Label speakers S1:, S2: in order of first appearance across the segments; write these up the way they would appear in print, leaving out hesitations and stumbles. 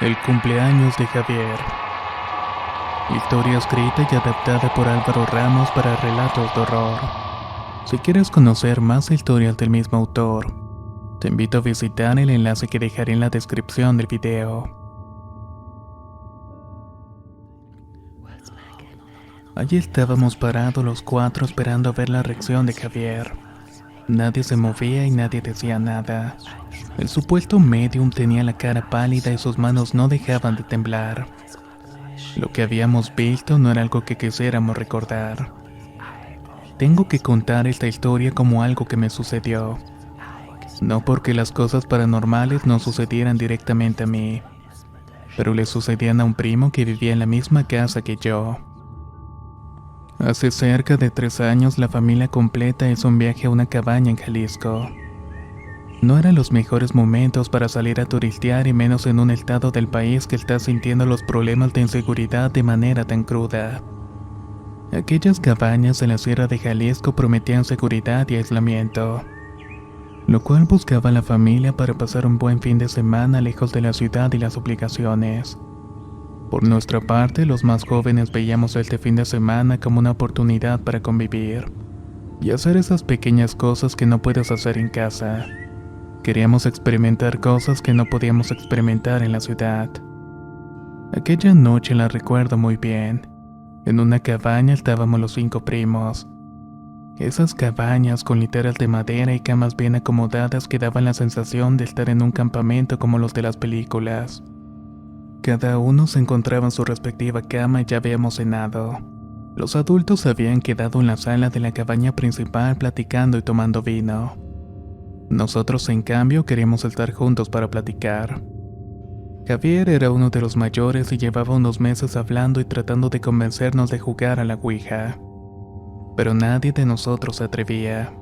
S1: El cumpleaños de Javier. Historia escrita y adaptada por Álvaro Ramos para relatos de horror. Si quieres conocer más historias del mismo autor, te invito a visitar el enlace que dejaré en la descripción del video. Allí estábamos parados los cuatro esperando a ver la reacción de Javier. Nadie se movía y nadie decía nada. El supuesto medium tenía la cara pálida y sus manos no dejaban de temblar. Lo que habíamos visto no era algo que quisiéramos recordar. Tengo que contar esta historia como algo que me sucedió. No porque las cosas paranormales no sucedieran directamente a mí, pero le sucedían a un primo que vivía en la misma casa que yo. Hace cerca de 3 años la familia completa hizo un viaje a una cabaña en Jalisco. No eran los mejores momentos para salir a turistear y menos en un estado del país que está sintiendo los problemas de inseguridad de manera tan cruda. Aquellas cabañas en la sierra de Jalisco prometían seguridad y aislamiento, lo cual buscaba la familia para pasar un buen fin de semana lejos de la ciudad y las obligaciones. Por nuestra parte, los más jóvenes veíamos este fin de semana como una oportunidad para convivir y hacer esas pequeñas cosas que no puedes hacer en casa. Queríamos experimentar cosas que no podíamos experimentar en la ciudad. Aquella noche la recuerdo muy bien. En una cabaña estábamos los 5 primos. Esas cabañas con literas de madera y camas bien acomodadas que daban la sensación de estar en un campamento como los de las películas. Cada uno se encontraba en su respectiva cama y ya habíamos cenado. Los adultos habían quedado en la sala de la cabaña principal platicando y tomando vino. Nosotros, en cambio, queríamos estar juntos para platicar. Javier era uno de los mayores y llevaba unos meses hablando y tratando de convencernos de jugar a la Ouija. Pero nadie de nosotros se atrevía.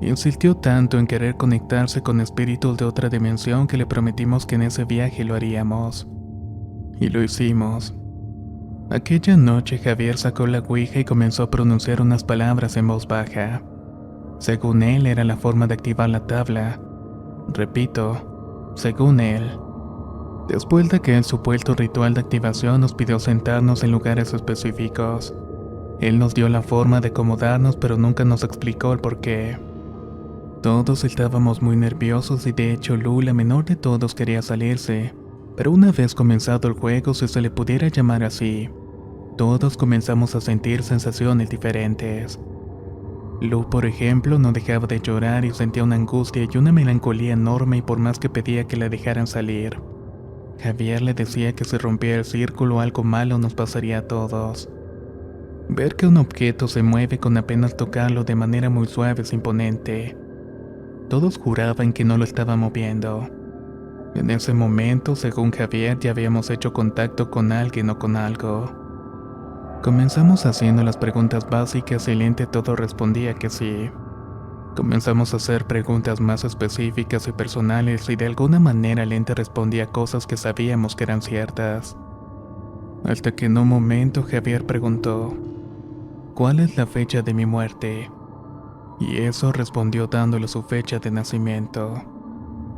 S1: Insistió tanto en querer conectarse con espíritus de otra dimensión que le prometimos que en ese viaje lo haríamos. Y lo hicimos. Aquella noche Javier sacó la Ouija y comenzó a pronunciar unas palabras en voz baja. Según él era la forma de activar la tabla. Repito, según él. Después de aquel supuesto ritual de activación nos pidió sentarnos en lugares específicos. Él nos dio la forma de acomodarnos pero nunca nos explicó el porqué. Todos estábamos muy nerviosos y de hecho Lu, la menor de todos, quería salirse. Pero una vez comenzado el juego, si se le pudiera llamar así, todos comenzamos a sentir sensaciones diferentes. Lu, por ejemplo, no dejaba de llorar y sentía una angustia y una melancolía enorme y por más que pedía que la dejaran salir. Javier le decía que si rompía el círculo algo malo nos pasaría a todos. Ver que un objeto se mueve con apenas tocarlo de manera muy suave es imponente. Todos juraban que no lo estaba moviendo. En ese momento, según Javier, ya habíamos hecho contacto con alguien o con algo. Comenzamos haciendo las preguntas básicas y el ente todo respondía que sí. Comenzamos a hacer preguntas más específicas y personales y de alguna manera el ente respondía cosas que sabíamos que eran ciertas. Hasta que en un momento Javier preguntó: ¿cuál es la fecha de mi muerte? Y eso respondió dándole su fecha de nacimiento.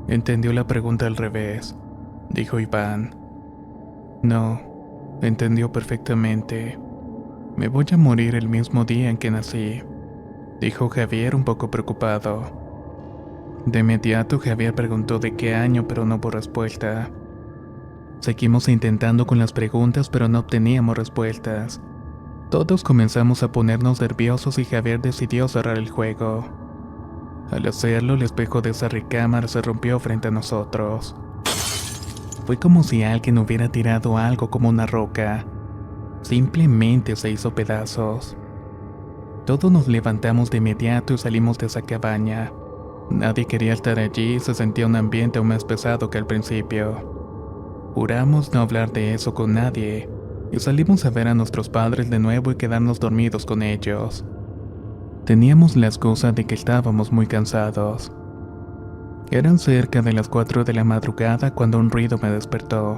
S1: Entendió la pregunta al revés, dijo Iván. No, entendió perfectamente. Me voy a morir el mismo día en que nací, dijo Javier un poco preocupado. De inmediato Javier preguntó de qué año, pero no hubo respuesta. Seguimos intentando con las preguntas, pero no obteníamos respuestas. Todos comenzamos a ponernos nerviosos y Javier decidió cerrar el juego. Al hacerlo, el espejo de esa recámara se rompió frente a nosotros. Fue como si alguien hubiera tirado algo como una roca. Simplemente se hizo pedazos. Todos nos levantamos de inmediato y salimos de esa cabaña. Nadie quería estar allí y se sentía un ambiente aún más pesado que al principio. Juramos no hablar de eso con nadie y salimos a ver a nuestros padres de nuevo y quedarnos dormidos con ellos. Teníamos la excusa de que estábamos muy cansados. Eran cerca de las 4 de la madrugada cuando un ruido me despertó.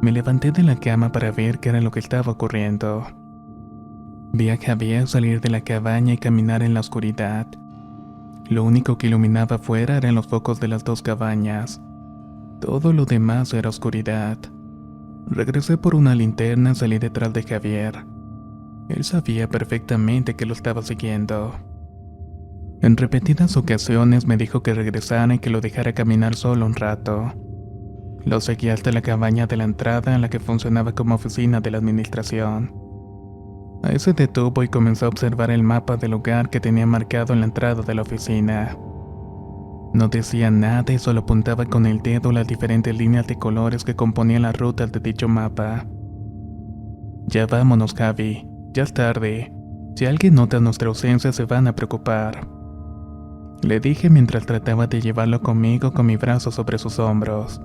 S1: Me levanté de la cama para ver qué era lo que estaba ocurriendo. Vi a Javier salir de la cabaña y caminar en la oscuridad. Lo único que iluminaba afuera eran los focos de las 2 cabañas. Todo lo demás era oscuridad. Regresé por una linterna y salí detrás de Javier. Él sabía perfectamente que lo estaba siguiendo. En repetidas ocasiones me dijo que regresara y que lo dejara caminar solo un rato. Lo seguí hasta la cabaña de la entrada en la que funcionaba como oficina de la administración. Ahí se detuvo y comenzó a observar el mapa del lugar que tenía marcado en la entrada de la oficina. No decía nada y solo apuntaba con el dedo las diferentes líneas de colores que componían las rutas de dicho mapa. Ya vámonos, Javi, ya es tarde. Si alguien nota nuestra ausencia se van a preocupar. Le dije mientras trataba de llevarlo conmigo con mi brazo sobre sus hombros.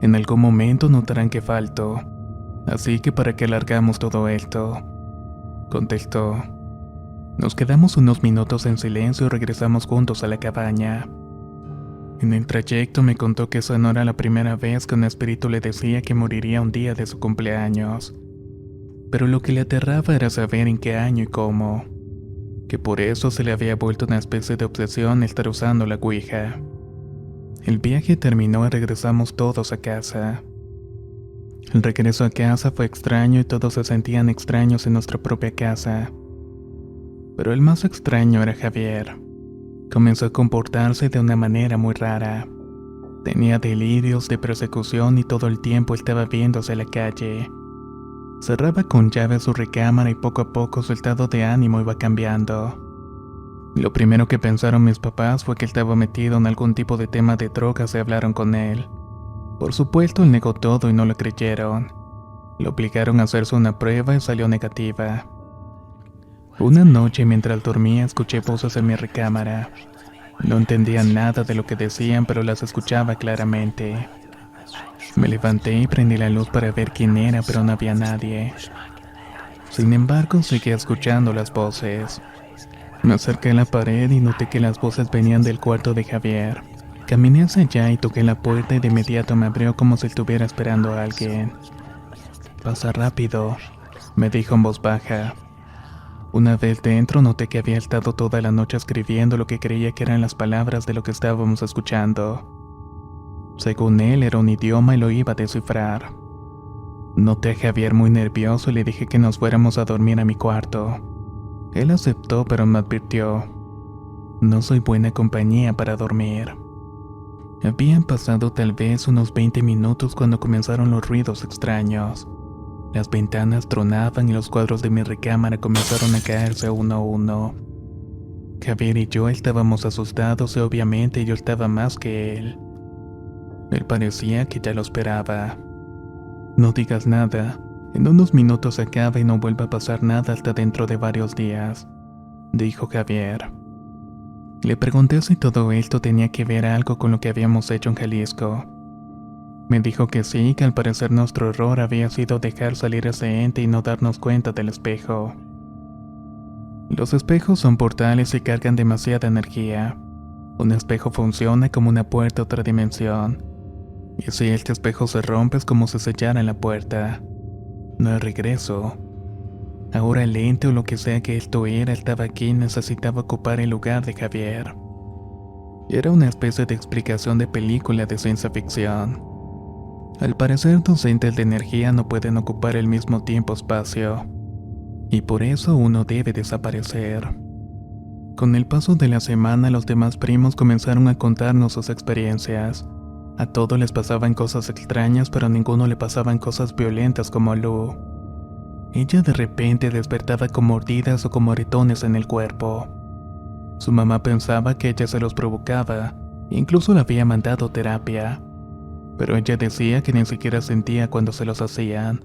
S1: En algún momento notarán que falto, así que para qué alargamos todo esto, contestó. Nos quedamos unos minutos en silencio y regresamos juntos a la cabaña. En el trayecto me contó que esa no era la primera vez que un espíritu le decía que moriría un día de su cumpleaños. Pero lo que le aterraba era saber en qué año y cómo. Que por eso se le había vuelto una especie de obsesión estar usando la ouija. El viaje terminó y regresamos todos a casa. El regreso a casa fue extraño y todos se sentían extraños en nuestra propia casa. Pero el más extraño era Javier. Comenzó a comportarse de una manera muy rara. Tenía delirios de persecución y todo el tiempo estaba viendo hacia la calle. Cerraba con llave su recámara y poco a poco su estado de ánimo iba cambiando. Lo primero que pensaron mis papás fue que estaba metido en algún tipo de tema de drogas y hablaron con él. Por supuesto, él negó todo y no lo creyeron. Lo obligaron a hacerse una prueba y salió negativa. Una noche mientras dormía escuché voces en mi recámara. No entendía nada de lo que decían, pero las escuchaba claramente. Me levanté y prendí la luz para ver quién era, pero no había nadie. Sin embargo, seguía escuchando las voces. Me acerqué a la pared y noté que las voces venían del cuarto de Javier. Caminé hacia allá y toqué la puerta y de inmediato me abrió como si estuviera esperando a alguien. «Pasa rápido», me dijo en voz baja. Una vez dentro noté que había estado toda la noche escribiendo lo que creía que eran las palabras de lo que estábamos escuchando. Según él era un idioma y lo iba a descifrar. Noté a Javier muy nervioso y le dije que nos fuéramos a dormir a mi cuarto. Él aceptó, pero me advirtió: «No soy buena compañía para dormir». Habían pasado tal vez unos 20 minutos cuando comenzaron los ruidos extraños. Las ventanas tronaban y los cuadros de mi recámara comenzaron a caerse uno a uno. Javier y yo estábamos asustados y obviamente yo estaba más que él. Él parecía que ya lo esperaba. «No digas nada, en unos minutos acaba y no vuelve a pasar nada hasta dentro de varios días», dijo Javier. Le pregunté si todo esto tenía que ver algo con lo que habíamos hecho en Jalisco. Me dijo que sí, que al parecer nuestro error había sido dejar salir ese ente y no darnos cuenta del espejo. Los espejos son portales y cargan demasiada energía. Un espejo funciona como una puerta a otra dimensión. Y si este espejo se rompe es como si sellara la puerta. No hay regreso. Ahora el ente o lo que sea que esto era estaba aquí y necesitaba ocupar el lugar de Javier. Era una especie de explicación de película de ciencia ficción. Al parecer, dos entes de energía no pueden ocupar el mismo tiempo-espacio, y por eso uno debe desaparecer. Con el paso de la semana, los demás primos comenzaron a contarnos sus experiencias. A todos les pasaban cosas extrañas, pero a ninguno le pasaban cosas violentas como a Lu. Ella de repente despertaba con mordidas o con moretones en el cuerpo. Su mamá pensaba que ella se los provocaba, e incluso la había mandado terapia. Pero ella decía que ni siquiera sentía cuando se los hacían,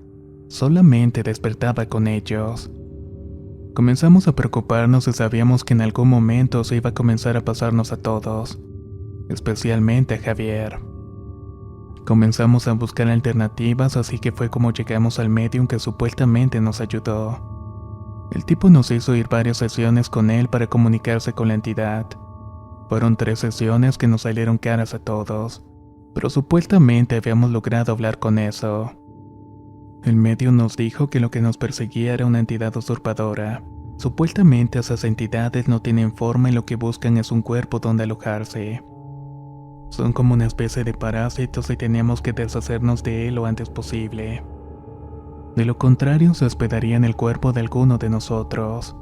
S1: solamente despertaba con ellos. Comenzamos a preocuparnos y sabíamos que en algún momento se iba a comenzar a pasarnos a todos, especialmente a Javier. Comenzamos a buscar alternativas, así que fue como llegamos al medium que supuestamente nos ayudó. El tipo nos hizo ir varias sesiones con él para comunicarse con la entidad. Fueron 3 sesiones que nos salieron caras a todos, pero supuestamente habíamos logrado hablar con eso. El medium nos dijo que lo que nos perseguía era una entidad usurpadora. Supuestamente esas entidades no tienen forma y lo que buscan es un cuerpo donde alojarse. Son como una especie de parásitos y teníamos que deshacernos de él lo antes posible. De lo contrario, se hospedaría en el cuerpo de alguno de nosotros.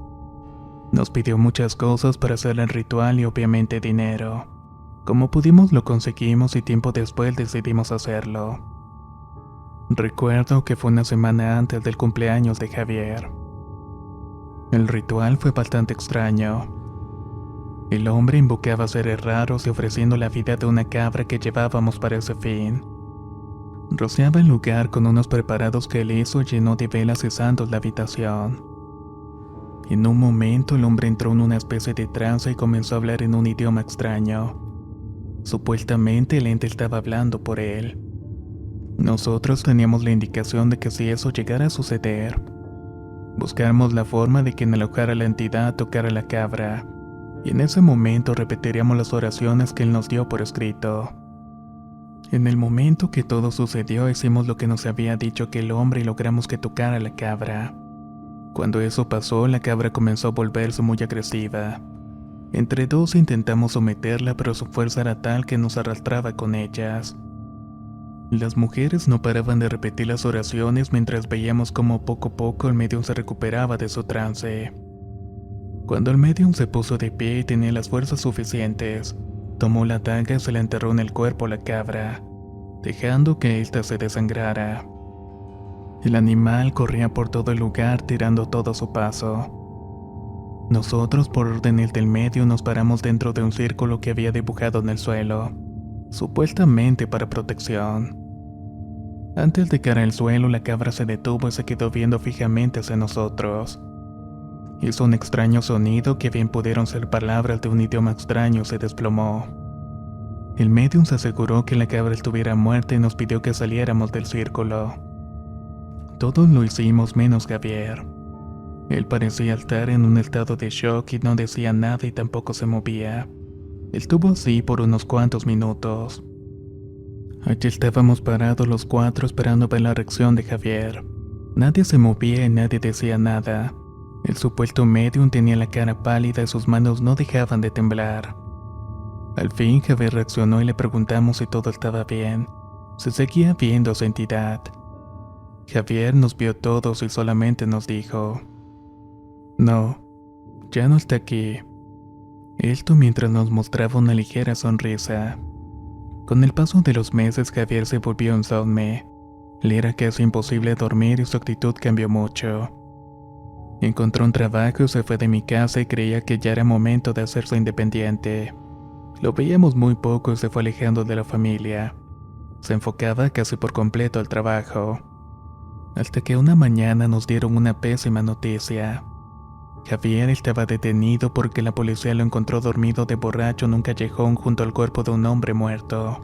S1: Nos pidió muchas cosas para hacer el ritual y obviamente dinero. Como pudimos lo conseguimos y tiempo después decidimos hacerlo. Recuerdo que fue una semana antes del cumpleaños de Javier. El ritual fue bastante extraño. El hombre invocaba seres raros y ofreciendo la vida de una cabra que llevábamos para ese fin. Rociaba el lugar con unos preparados que él hizo y llenó de velas y santos la habitación. En un momento el hombre entró en una especie de trance y comenzó a hablar en un idioma extraño. Supuestamente el ente estaba hablando por él. Nosotros teníamos la indicación de que si eso llegara a suceder, buscáramos la forma de que en alojar a la entidad tocara la cabra, y en ese momento repetiríamos las oraciones que él nos dio por escrito. En el momento que todo sucedió hicimos lo que nos había dicho aquel hombre y logramos que tocara la cabra. Cuando eso pasó, la cabra comenzó a volverse muy agresiva. Entre dos intentamos someterla, pero su fuerza era tal que nos arrastraba con ellas. Las mujeres no paraban de repetir las oraciones mientras veíamos cómo poco a poco el medium se recuperaba de su trance. Cuando el medium se puso de pie y tenía las fuerzas suficientes, tomó la daga y se la enterró en el cuerpo a la cabra, dejando que ésta se desangrara. El animal corría por todo el lugar tirando todo a su paso. Nosotros, por órdenes del medium, nos paramos dentro de un círculo que había dibujado en el suelo, supuestamente para protección. Antes de caer al suelo, la cabra se detuvo y se quedó viendo fijamente hacia nosotros. Hizo un extraño sonido que bien pudieron ser palabras de un idioma extraño y se desplomó. El medium se aseguró que la cabra estuviera muerta y nos pidió que saliéramos del círculo. Todos lo hicimos menos Javier. Él parecía estar en un estado de shock y no decía nada y tampoco se movía. Estuvo así por unos cuantos minutos. Allí estábamos parados los cuatro esperando ver la reacción de Javier. Nadie se movía y nadie decía nada. El supuesto medium tenía la cara pálida y sus manos no dejaban de temblar. Al fin Javier reaccionó y le preguntamos si todo estaba bien. Se seguía viendo esa entidad. Javier nos vio todos y solamente nos dijo: "No, ya no está aquí". Esto mientras nos mostraba una ligera sonrisa. Con el paso de los meses Javier se volvió insomne. Le era casi imposible dormir y su actitud cambió mucho. Encontró un trabajo y se fue de mi casa y creía que ya era momento de hacerse independiente. Lo veíamos muy poco y se fue alejando de la familia. Se enfocaba casi por completo al trabajo. Hasta que una mañana nos dieron una pésima noticia. Javier estaba detenido porque la policía lo encontró dormido de borracho en un callejón junto al cuerpo de un hombre muerto.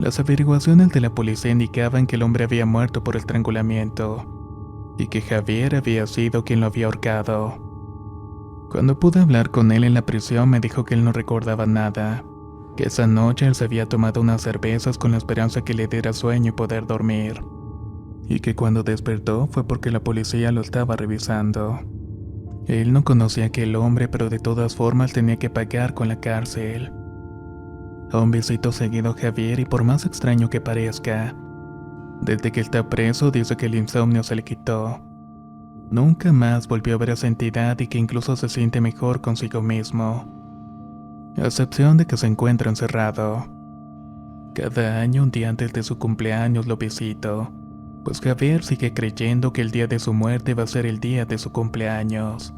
S1: Las averiguaciones de la policía indicaban que el hombre había muerto por estrangulamiento y que Javier había sido quien lo había ahorcado. Cuando pude hablar con él en la prisión me dijo que él no recordaba nada, que esa noche él se había tomado unas cervezas con la esperanza que le diera sueño y poder dormir, y que cuando despertó fue porque la policía lo estaba revisando. Él no conocía a aquel hombre, pero de todas formas tenía que pagar con la cárcel. A un besito seguido Javier, y por más extraño que parezca, desde que está preso dice que el insomnio se le quitó. Nunca más volvió a ver a esa entidad y que incluso se siente mejor consigo mismo, a excepción de que se encuentra encerrado. Cada año, un día antes de su cumpleaños, lo visito, pues Javier sigue creyendo que el día de su muerte va a ser el día de su cumpleaños.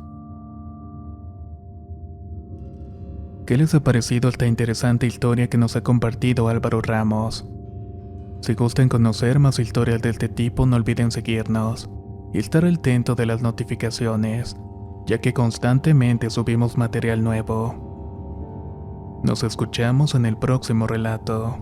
S1: ¿Qué les ha parecido esta interesante historia que nos ha compartido Álvaro Ramos? Si gustan conocer más historias de este tipo, no olviden seguirnos y estar al tanto de las notificaciones, ya que constantemente subimos material nuevo. Nos escuchamos en el próximo relato.